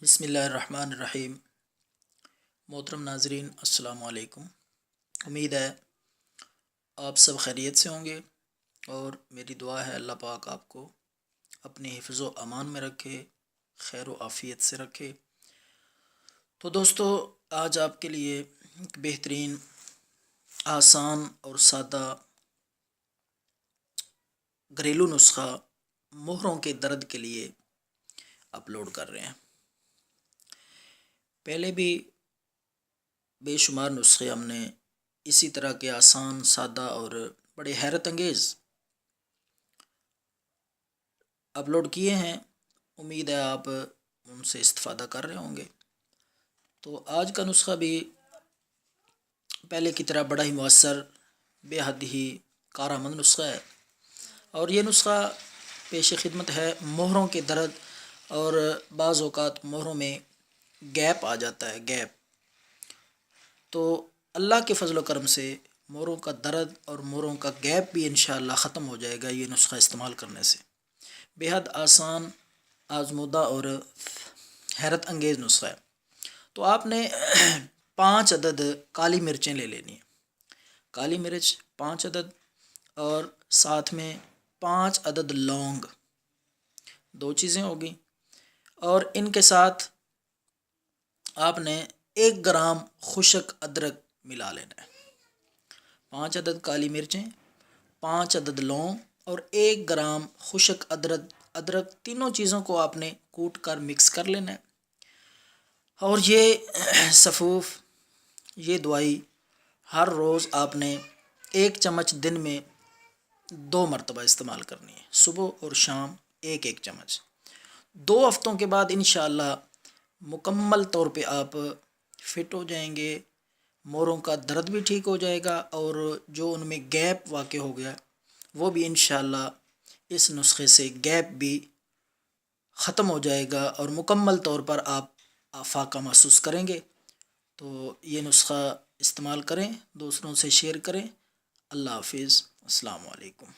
بسم اللہ الرحمن الرحیم۔ محترم ناظرین السلام علیکم۔ امید ہے آپ سب خیریت سے ہوں گے اور میری دعا ہے اللہ پاک آپ کو اپنے حفظ و امان میں رکھے، خیر و عافیت سے رکھے۔ تو دوستو، آج آپ کے لیے ایک بہترین، آسان اور سادہ گھریلو نسخہ مہروں کے درد کے لیے اپلوڈ کر رہے ہیں۔ پہلے بھی بے شمار نسخے ہم نے اسی طرح کے آسان، سادہ اور بڑے حیرت انگیز اپلوڈ کیے ہیں۔ امید ہے آپ ان سے استفادہ کر رہے ہوں گے۔ تو آج کا نسخہ بھی پہلے کی طرح بڑا ہی مؤثر، بے حد ہی کارآمد نسخہ ہے، اور یہ نسخہ پیش خدمت ہے مہروں کے درد۔ اور بعض اوقات مہروں میں گیپ آ جاتا ہے، گیپ، تو اللہ کے فضل و کرم سے مہروں کا درد اور مہروں کا گیپ بھی انشاءاللہ ختم ہو جائے گا یہ نسخہ استعمال کرنے سے۔ بے حد آسان، آزمودہ اور حیرت انگیز نسخہ ہے۔ تو آپ نے 5 عدد کالی مرچیں لے لینی ہیں، کالی مرچ 5 عدد، اور ساتھ میں 5 عدد لونگ، 2 چیزیں ہوگی، اور ان کے ساتھ آپ نے 1 گرام خشک ادرک ملا لینا ہے۔ 5 عدد کالی مرچیں، 5 عدد لونگ اور 1 گرام خشک ادرک، تینوں چیزوں کو آپ نے کوٹ کر مکس کر لینا ہے۔ اور یہ سفوف، یہ دوائی ہر روز آپ نے 1 چمچ دن میں 2 مرتبہ استعمال کرنی ہے، صبح اور شام 1 چمچ۔ 2 ہفتوں کے بعد انشاءاللہ مکمل طور پہ آپ فٹ ہو جائیں گے، مہروں کا درد بھی ٹھیک ہو جائے گا، اور جو ان میں گیپ واقع ہو گیا وہ بھی انشاءاللہ اس نسخے سے گیپ بھی ختم ہو جائے گا، اور مکمل طور پر آپ افاقہ محسوس کریں گے۔ تو یہ نسخہ استعمال کریں، دوسروں سے شیئر کریں۔ اللہ حافظ، السلام علیکم۔